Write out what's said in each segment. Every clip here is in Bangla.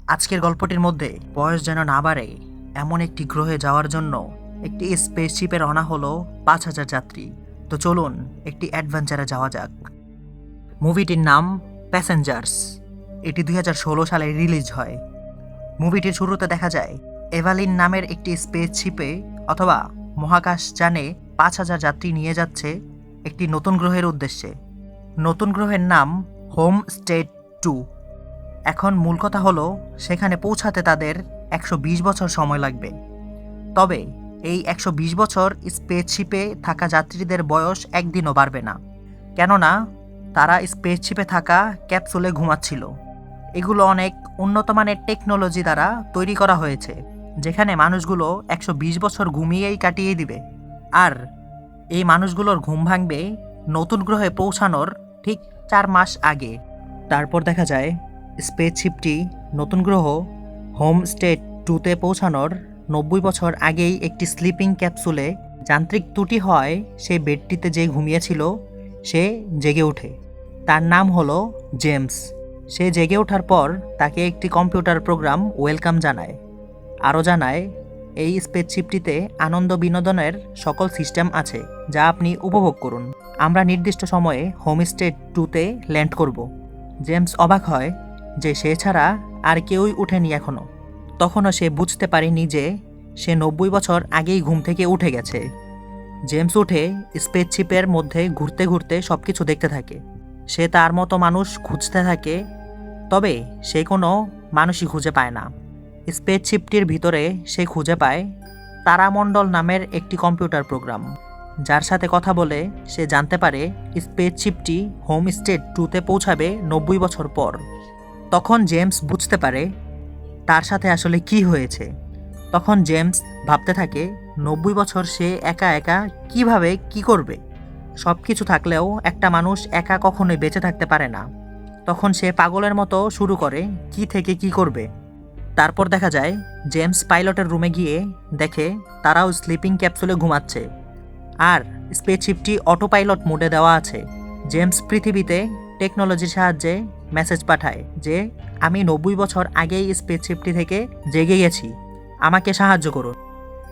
আজকের গল্পটির মধ্যে বয়স যেন না বাড়ে এমন একটি গ্রহে যাওয়ার জন্য একটি স্পেসশিপে রওনা হলো ৫,০০০ যাত্রী। তো চলুন একটি অ্যাডভেঞ্চারে যাওয়া যাক। মুভিটির নাম প্যাসেঞ্জার্স। এটি ২০১৬ সালে রিলিজ হয়। মুভিটির শুরুতে দেখা যায় এভালিন নামের একটি স্পেসশিপে অথবা মহাকাশযানে ৫,০০০ যাত্রী নিয়ে যাচ্ছে একটি নতুন গ্রহের উদ্দেশ্যে। নতুন গ্রহের নাম হোমস্টেড 2। এখন মূল কথা হলো সেখানে পৌঁছাতে তাদের ১২০ বছর সময় লাগবে। তবে এই ১২০ বছর স্পেসশিপে থাকা যাত্রীদের বয়স একদিনও বাড়বে না, কেননা তারা স্পেসশিপে থাকা ক্যাপসুলে ঘুমাচ্ছিল। এগুলো অনেক উন্নত মানের টেকনোলজি দ্বারা তৈরি করা হয়েছে, যেখানে মানুষগুলো ১২০ বছর ঘুমিয়েই কাটিয়ে দিবে। আর এই মানুষগুলোর ঘুম ভাঙবে নতুন গ্রহে পৌঁছানোর ঠিক ৪ মাস আগে। তারপর দেখা যায় স্পেসশিপটি নতুন গ্রহ হোমস্টেড 2-তে পৌঁছানোর ৯০ বছর আগেই একটি স্লিপিং ক্যাপসুলে যান্ত্রিক ত্রুটি হয় সেই বেডটিতে যে ঘুমিয়েছিল সে জেগে ওঠে। তার নাম হলো জেমস। সে জেগে ওঠার পর তাকে একটি কম্পিউটার প্রোগ্রাম ওয়েলকাম জানায়। আরও জানায় এই স্পেসশিপটিতে আনন্দ বিনোদনের সকল সিস্টেম আছে, যা আপনি উপভোগ করুন। আমরা নির্দিষ্ট সময়ে হোমস্টেড 2-তে ল্যান্ড করব। জেমস অবাক হয় যে সে ছাড়া আর কেউই ওঠেনি এখনও। তখনও সে বুঝতে পারেনি যে সে ৯০ বছর আগেই ঘুম থেকে উঠে গেছে। জেমস উঠে স্পেসশিপের মধ্যে ঘুরতে ঘুরতে সব কিছু দেখতে থাকে। সে তার মতো মানুষ খুঁজতে থাকে, তবে সে কোনো মানুষই খুঁজে পায় না। স্পেসশিপটির ভিতরে সে খুঁজে পায় তারামণ্ডল নামের একটি কম্পিউটার প্রোগ্রাম, যার সাথে কথা বলে সে জানতে পারে স্পেসশিপটি হোমস্টেড 2-তে পৌঁছাবে ৯০ বছর পর। তখন জেমস বুঝতে পারে তার সাথে আসলে কি হয়েছে। তখন জেমস ভাবতে থাকে ৯০ বছর সে একা একা কিভাবে কি করবে। সব কিছু থাকলেও একটা মানুষ একা কখনোই বেঁচে থাকতে পারে না। তখন সে পাগলের মতো শুরু করে কি থেকে কি করবে। তারপর দেখা যায় জেমস পাইলটের রুমে গিয়ে দেখে তারাও স্লিপিং ক্যাপসুলে ঘুমাচ্ছে, আর স্পেসশিপটি অটো পাইলট মোডে দেওয়া আছে। জেমস পৃথিবীতে টেকনোলজির সাহায্যে মেসেজ পাঠায় যে আমি ৯০ বছর আগেই স্পেসশিপটি থেকে জেগে গেছি, আমাকে সাহায্য করুন।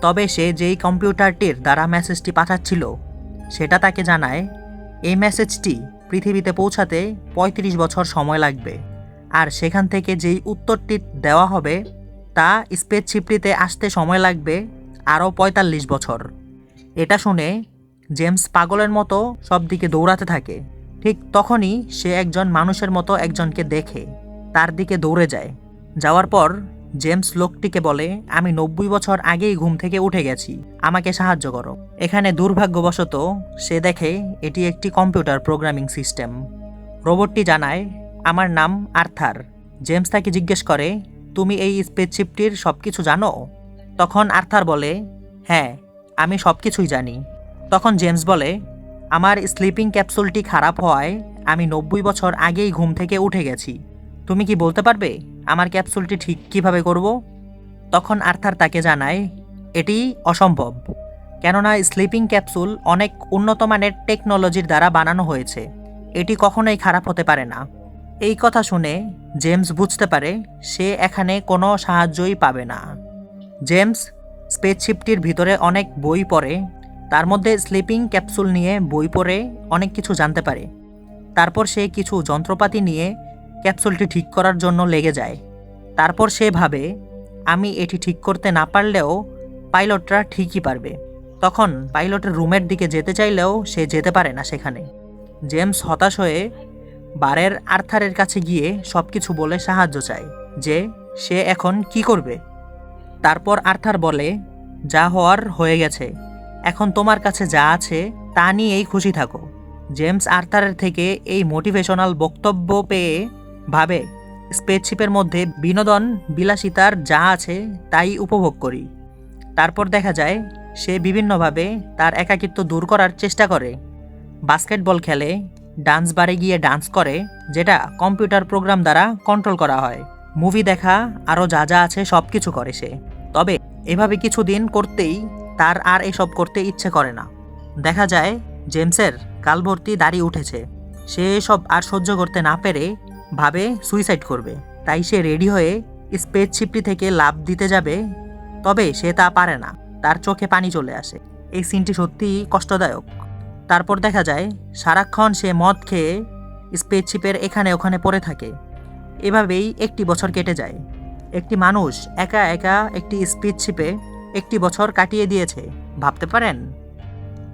তবে সে যেই কম্পিউটারটির দ্বারা মেসেজটি পাঠাচ্ছিল সেটা তাকে জানায় এই মেসেজটি পৃথিবীতে পৌঁছাতে ৩৫ বছর সময় লাগবে, আর সেখান থেকে যেই উত্তরটি দেওয়া হবে তা স্পেসশিপটিতে আসতে সময় লাগবে আরও ৪৫ বছর। এটা শুনে জেমস পাগলের মতো সব দিকে দৌড়াতে থাকে। ঠিক তখনই সে একজন মানুষের মতো একজনকে দেখে তার দিকে দৌড়ে যায়। যাওয়ার পর জেমস লোকটিকে বলে আমি ৯০ বছর আগেই ঘুম থেকে উঠে গেছি, আমাকে সাহায্য করো। এখানে দুর্ভাগ্যবশত সে দেখে এটি একটি কম্পিউটার প্রোগ্রামিং সিস্টেম। রোবটটি জানায় আমার নাম আর্থার। জেমস তাকে জিজ্ঞেস করে তুমি এই স্পেসশিপটির সব কিছু জানো? তখন আর্থার বলে হ্যাঁ, আমি সব কিছুই জানি। তখন জেমস বলে আমার স্লিপিং ক্যাপসুলটি খারাপ হওয়ায় আমি ৯০ বছর আগেই ঘুম থেকে উঠে গেছি। তুমি কি বলতে পারবে আমার ক্যাপসুলটি ঠিক কিভাবে করব? তখন আর্থার তাকে জানায় এটি অসম্ভব, কেননা স্লিপিং ক্যাপসুল অনেক উন্নত মানের টেকনোলজির দ্বারা বানানো হয়েছে, এটি কখনোই খারাপ হতে পারে না। এই কথা শুনে জেমস বুঝতে পারে সে এখানে কোনো সাহায্যই পাবে না। জেমস স্পেসশিপটির ভিতরে অনেক বই পড়ে, তার মধ্যে স্লিপিং ক্যাপসুল নিয়ে বই পড়ে অনেক কিছু জানতে পারে। তারপর সে কিছু যন্ত্রপাতি নিয়ে ক্যাপসুলটি ঠিক করার জন্য লেগে যায়। তারপর সে ভাবে আমি এটি ঠিক করতে না পারলেও পাইলটরা ঠিকই পারবে। তখন পাইলটের রুমের দিকে যেতে চাইলেও সে যেতে পারে না সেখানে। জেমস হতাশ হয়ে বারের আর্থারের কাছে গিয়ে সব কিছু বলে সাহায্য চায় যে সে এখন কি করবে। তারপর আর্থার বলে যা হওয়ার হয়ে গেছে, এখন তোমার কাছে যা আছে তা নিয়েই খুশি থাকো। জেমস আর্থারের থেকে এই মোটিভেশনাল বক্তব্য পেয়ে ভাবে স্পেসশিপের মধ্যে বিনোদন বিলাসিতার যা আছে তাই উপভোগ করি। তারপর দেখা যায় সে বিভিন্নভাবে তার একাকিত্ব দূর করার চেষ্টা করে। বাস্কেটবল খেলে, ডান্স বারে গিয়ে ডান্স করে, যেটা কম্পিউটার প্রোগ্রাম দ্বারা কন্ট্রোল করা হয়। মুভি দেখা, আরও যা যা আছে সব কিছু করে সে। তবে এভাবে কিছুদিন করতেই তার আর এসব করতে ইচ্ছে করে না। দেখা যায় জেমসের গালভর্তি দাড়ি উঠেছে। সে এসব আর সহ্য করতে না পেরে ভাবে সুইসাইড করবে। তাই সে রেডি হয়ে স্পেসশিপটি থেকে লাফ দিতে যাবে, তবে সে তা পারে না, তার চোখে পানি চলে আসে। এই সিনটি সত্যিই কষ্টদায়ক। তারপর দেখা যায় সারাক্ষণ সে মদ খেয়ে স্পেসশিপের এখানে ওখানে পড়ে থাকে। এভাবেই 1টি বছর কেটে যায়। একটি মানুষ একা একা একটি স্পেসশিপে 1টি বছর কাটিয়ে দিয়েছে, ভাবতে পারেন?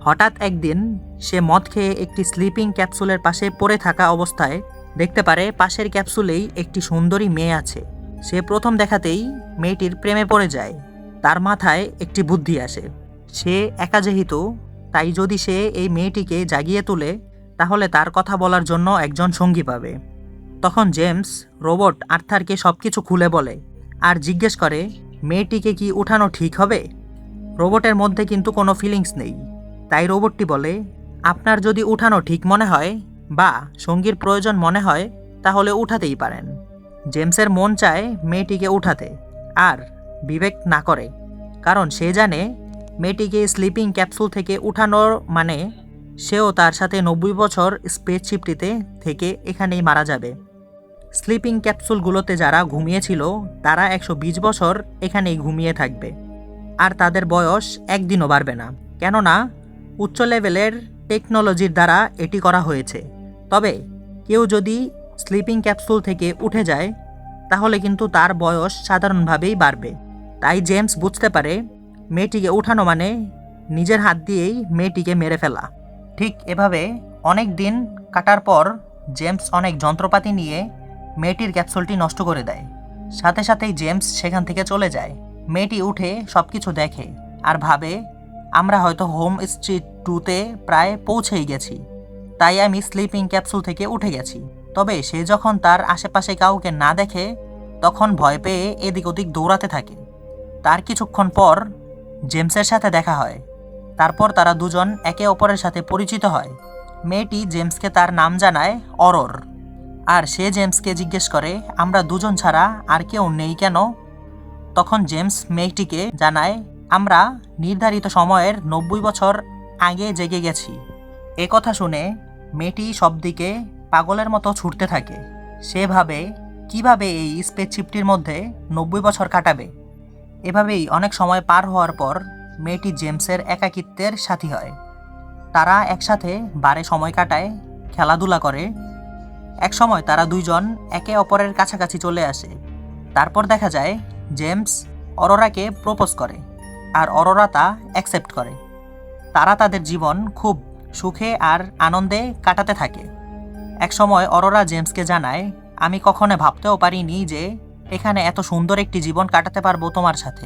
হঠাৎ একদিন সে মদ খেয়ে একটি স্লিপিং ক্যাপসুলের পাশে পড়ে থাকা অবস্থায় দেখতে পারে পাশের ক্যাপসুলেই একটি সুন্দরী মেয়ে আছে। সে প্রথম দেখাতেই মেয়েটির প্রেমে পড়ে যায়। তার মাথায় একটি বুদ্ধি আসে। সে একা যেহেতু, তাই যদি সে এই মেয়েটিকে জাগিয়ে তোলে তাহলে তার কথা বলার জন্য একজন সঙ্গী পাবে। তখন জেমস রোবট আর্থারকে সব কিছু খুলে বলে আর জিজ্ঞেস করে মেয়েটিকে কি উঠানো ঠিক হবে। রোবটের মধ্যে কিন্তু কোনো ফিলিংস নেই, তাই রোবটটি বলে আপনার যদি উঠানো ঠিক মনে হয় বা সঙ্গীর প্রয়োজন মনে হয় তাহলে উঠাতেই পারেন। জেমসের মন চায় মেয়েটিকে উঠাতে, আর বিবেক না করে, কারণ সে জানে মেয়েটিকে স্লিপিং ক্যাপসুল থেকে উঠানোর মানে সেও তার সাথে 90 বছর স্পেসশিপটিতে থেকে এখানেই মারা যাবে। স্লিপিং ক্যাপসুলগুলোতে যারা ঘুমিয়েছিল তারা 120 বছর এখানেই ঘুমিয়ে থাকবে, আর তাদের বয়স একদিনও বাড়বে না, কেননা উচ্চ লেভেলের টেকনোলজির দ্বারা এটি করা হয়েছে। তবে কেউ যদি স্লিপিং ক্যাপসুল থেকে উঠে যায় তাহলে কিন্তু তার বয়স সাধারণভাবেই বাড়বে। তাই জেমস বুঝতে পারে মেয়েটিকে উঠানো মানে নিজের হাত দিয়েই মেয়েটিকে মেরে ফেলা। ঠিক এভাবে অনেক দিন কাটার পর জেমস অনেক যন্ত্রপাতি নিয়ে মেয়েটির ক্যাপসুলটি নষ্ট করে দেয়। সাথে সাথেই জেমস সেখান থেকে চলে যায়। মেয়েটি উঠে সব কিছু দেখে আর ভাবে আমরা হয়তো হোম স্ট্রিট 2-তে প্রায় পৌঁছেই গেছি, তাই আমি স্লিপিং ক্যাপসুল থেকে উঠে গেছি। তবে সে যখন তার আশেপাশে কাউকে না দেখে তখন ভয় পেয়ে এদিক ওদিক দৌড়াতে থাকে। তার কিছুক্ষণ পর জেমসের সাথে দেখা হয়। তারপর তারা দুজন একে অপরের সাথে পরিচিত হয়। মেয়েটি জেমসকে তার নাম জানায় অরোর, আর সে জেমসকে জিজ্ঞেস করে আমরা দুজন ছাড়া আর কেউ নেই কেন। তখন জেমস মেয়েটিকে জানায় আমরা নির্ধারিত সময়ের 90 বছর আগে জেগে গেছি। এ কথা শুনে মেয়েটি সব দিকে পাগলের মতো ছুটতে থাকে। সে ভাবে কিভাবে এই স্পেসশিপটির মধ্যে 90 বছর কাটাবে। এভাবেই অনেক সময় পার হওয়ার পর মেয়েটি জেমসের একাকিত্বের সাথী হয়। তারা একসাথে বারে সময় কাটায়, খেলাধুলা করে। এক সময় তারা দুইজন একে অপরের কাছাকাছি চলে আসে। তারপর দেখা যায় জেমস অরোরাকে প্রপোজ করে আর অরোরা তা অ্যাকসেপ্ট করে। তারা তাদের জীবন খুব সুখে আর আনন্দে কাটাতে থাকে। এক সময় অরোরা জেমসকে জানায় আমি কখনো ভাবতেও পারিনি যে এখানে এত সুন্দর একটি জীবন কাটাতে পারবো তোমার সাথে।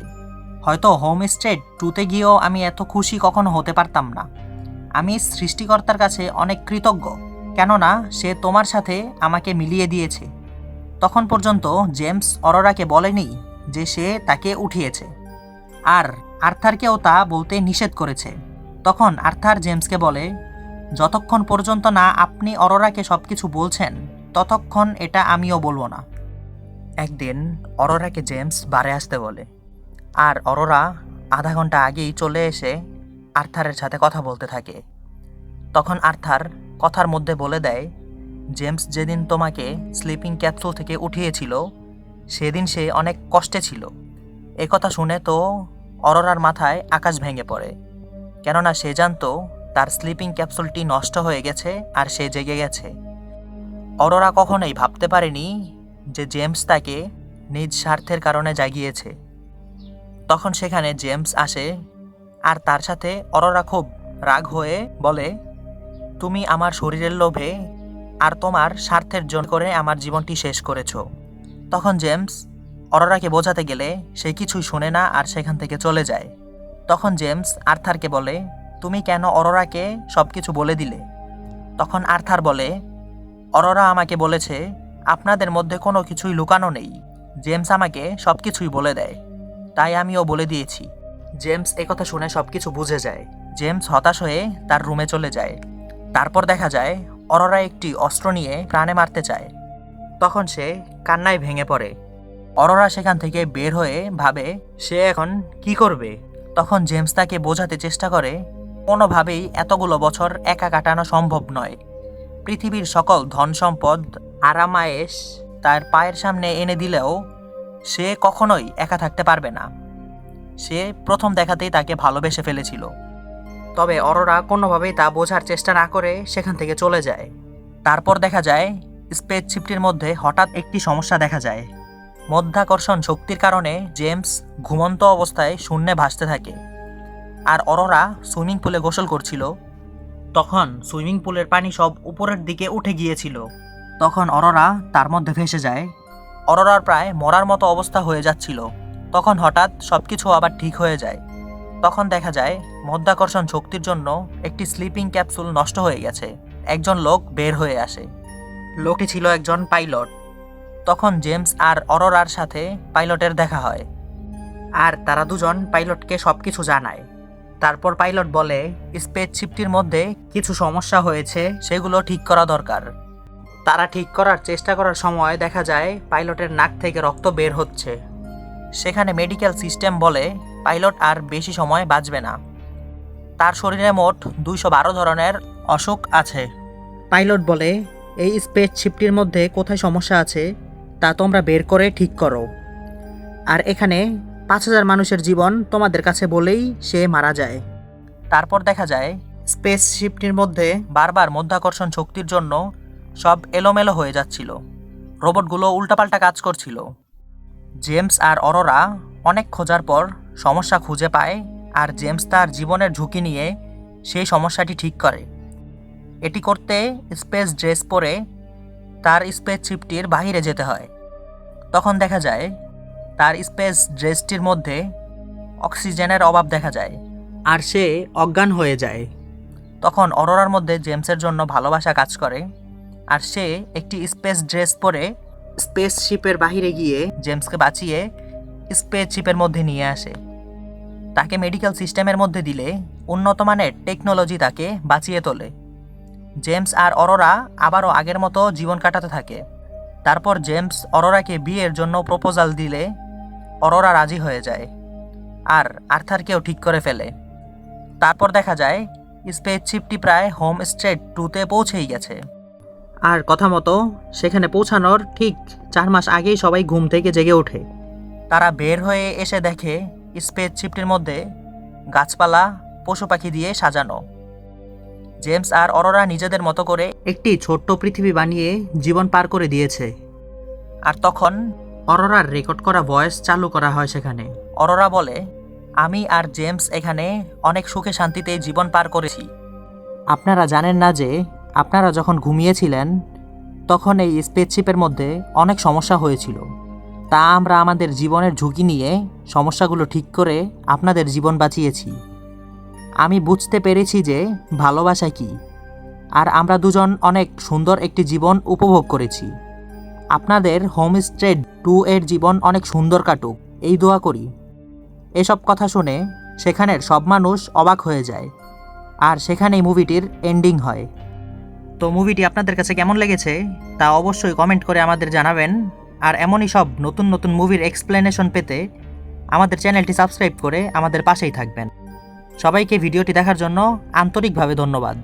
হয়তো হোম স্ট্রিট 2-তে গিয়েও আমি এত খুশি কখনো হতে পারতাম না। আমি সৃষ্টিকর্তার কাছে অনেক কৃতজ্ঞ, কেননা সে তোমার সাথে আমাকে মিলিয়ে দিয়েছে। তখন পর্যন্ত জেমস অরোরাকে বলেনি যে সে তাকে উঠিয়েছে, আর আর্থারকেও তা বলতে নিষেধ করেছে। তখন আর্থার জেমসকে বলে যতক্ষণ পর্যন্ত না আপনি অরোরাকে সব কিছু বলছেন ততক্ষণ এটা আমিও বলবো না। একদিন অরোরাকে জেমস বারে আসতে বলে, আর অরোরা আধা ঘন্টা আগেই চলে এসে আর্থারের সাথে কথা বলতে থাকে। তখন আর্থার কথার মধ্যে বলে দেয় জেমস যেদিন তোমাকে স্লিপিং ক্যাপসুল থেকে উঠিয়েছিল সেদিন সে অনেক কষ্টে ছিল। এ কথা শুনে তো অরোরার মাথায় আকাশ ভেঙে পড়ে, কেননা সে জানতো তার স্লিপিং ক্যাপসুলটি নষ্ট হয়ে গেছে আর সে জেগে গেছে। অরোরা কখনোই ভাবতে পারেনি যে জেমস তাকে নিজ স্বার্থের কারণে জাগিয়েছে। তখন সেখানে জেমস আসে আর তার সাথে অরোরা খুব রাগ হয়ে বলে তুমি আমার শরীরের লোভে আর তোমার স্বার্থের জন্য করে আমার জীবনটি শেষ করেছো। তখন জেমস অরোরাকে বোঝাতে গেলে সে কিছুই শোনে না আর সেখান থেকে চলে যায়। তখন জেমস আর্থারকে বলে তুমি কেন অরোরাকে সব কিছু বলে দিলে। তখন আর্থার বলে অরোরা আমাকে বলেছে আপনাদের মধ্যে কোনো কিছুই লুকানো নেই। জেমস আমাকে সব কিছুই বলে দেয়, তাই আমিও বলে দিয়েছি। জেমস একথা শুনে সব কিছু বুঝে যায়। জেমস হতাশ হয়ে তার রুমে চলে যায়। তারপর দেখা যায় অরোরা একটি অস্ত্র নিয়ে প্রাণে মারতে চায়। তখন সে কান্নায় ভেঙে পড়ে। অরোরা সেখান থেকে বের হয়ে ভাবে সে এখন কি করবে। তখন জেমস তাকে বোঝাতে চেষ্টা করে কোনোভাবেই এতগুলো বছর একা কাটানো সম্ভব নয়। পৃথিবীর সকল ধন সম্পদ আরামায়েশ তার পায়ের সামনে এনে দিলেও সে কখনোই একা থাকতে পারবে না। সে প্রথম দেখাতেই তাকে ভালোবেসে ফেলেছিল। তবে অরোরা কোনোভাবেই তা বোঝার চেষ্টা না করে সেখান থেকে চলে যায়। তারপর দেখা যায় স্পেসশিপটির মধ্যে হঠাৎ একটি সমস্যা দেখা যায়। মধ্যাকর্ষণ শক্তির কারণে জেমস ঘুমন্ত অবস্থায় শূন্যে ভাসতে থাকে। আর অরোরা সুইমিং পুলে গোসল করছিল। তখন সুইমিং পুলের পানি সব উপরের দিকে উঠে গিয়েছিল। তখন অরোরা তার মধ্যে ভেসে যায়। অরোরার প্রায় মরার মতো অবস্থা হয়ে যাচ্ছিল। তখন হঠাৎ সবকিছু আবার ঠিক হয়ে যায়। তখন দেখা যায় মধ্যাকর্ষণ শক্তির জন্য একটি স্লিপিং ক্যাপসুল নষ্ট হয়ে গেছে। একজন লোক বের হয়ে আসে। লোকটি ছিল একজন পাইলট। তখন জেমস আর অরোরার সাথে পাইলটের দেখা হয়। আর তারা দুজন পাইলটকে সবকিছু জানায়। তারপর পাইলট বলে স্পেসশিপটির মধ্যে কিছু সমস্যা হয়েছে, সেগুলো ঠিক করা দরকার। তারা ঠিক করার চেষ্টা করার সময় দেখা যায় পাইলটের নাক থেকে রক্ত বের হচ্ছে। সেখানে মেডিকেল সিস্টেম বলে পাইলট আর বেশি সময় বাঁচবে না। তার শরীরে মোট 212 ধরনের অসুখ আছে। পাইলট বলে এই স্পেসশিপটির মধ্যে কোথায় সমস্যা আছে তা তোমরা বের করে ঠিক করো। আর এখানে 5000 মানুষের জীবন তোমাদের কাছে বলেই সে মারা যায়। তারপর দেখা যায় স্পেসশিপটির মধ্যে বারবার মধ্যাকর্ষণ শক্তির জন্য সব এলোমেলো হয়ে যাচ্ছিল। রোবটগুলো উল্টাপাল্টা কাজ করছিল। জেমস আর অরোরা অনেক খোঁজার পর সমস্যা খুঁজে পায়। আর জেমস তার জীবনের ঝুঁকি নিয়ে সেই সমস্যাটি ঠিক করে। এটি করতে স্পেস ড্রেস পরে তার স্পেসশিপটির বাইরে যেতে হয়। তখন দেখা যায় তার স্পেস ড্রেসটির মধ্যে অক্সিজেনের অভাব দেখা যায়। আর সে অজ্ঞান হয়ে যায়। তখন অরোরার মধ্যে জেমসের জন্য ভালোবাসা কাজ করে। আর সে একটি স্পেস ড্রেস পরে স্পেসশিপের বাইরে গিয়ে জেমসকে বাঁচিয়ে স্পেসশিপের মধ্যে নিয়ে আসে। তাকে মেডিকেল সিস্টেমের মধ্যে দিলে উন্নত মানের টেকনোলজি তাকে বাঁচিয়ে তোলে। জেমস আর অরোরা আবারও আগের মতো জীবন কাটাতে থাকে। তারপর জেমস অরোরাকে বিয়ের জন্য প্রপোজাল দিলে অরোরা রাজি হয়ে যায়। আর আর্থারকেও ঠিক করে ফেলে। তারপর দেখা যায় স্পেসশিপটি প্রায় হোম স্ট্রেট 2-তে পৌঁছেই গেছে। আর কথা মতো সেখানে পৌঁছানোর ঠিক 4 মাস আগেই সবাই ঘুম থেকে জেগে ওঠে। তারা বের হয়ে এসে দেখে স্পেসশিপটির মধ্যে গাছপালা পশু পাখি দিয়ে সাজানো। জেমস আর অরোরা নিজেদের মতো করে একটি ছোট্ট পৃথিবী বানিয়ে জীবন পার করে দিয়েছে। আর তখন অরোরার রেকর্ড করা ভয়েস চালু করা হয় সেখানে। অরোরা বলে, আমি আর জেমস এখানে অনেক সুখে শান্তিতে জীবন পার করেছি। আপনারা জানেন না যে আপনারা যখন ঘুমিয়েছিলেন তখন এই স্পেসশিপের মধ্যে অনেক সমস্যা হয়েছিল। তা আমরা আমাদের জীবনের ঝুঁকি নিয়ে সমস্যাগুলো ঠিক করে আপনাদের জীবন বাঁচিয়েছি। আমি বুঝতে পেরেছি যে ভালোবাসা কী। আর আমরা দুজন অনেক সুন্দর একটি জীবন উপভোগ করেছি। আপনাদের হোমস্টে 2 এর জীবন অনেক সুন্দর কাটুক এই দোয়া করি। এসব কথা শুনে সেখানের সব মানুষ অবাক হয়ে যায়। আর সেখানেই মুভিটির এন্ডিং হয়। তো মুভিটি আপনাদের কাছে কেমন লেগেছে তা অবশ্যই কমেন্ট করে আমাদের জানাবেন। আর এমনই সব নতুন নতুন মুভির এক্সপ্লেনেশন পেতে আমাদের চ্যানেলটি সাবস্ক্রাইব করে আমাদের পাশেই থাকবেন। সবাইকে ভিডিওটি দেখার জন্য আন্তরিকভাবে ধন্যবাদ।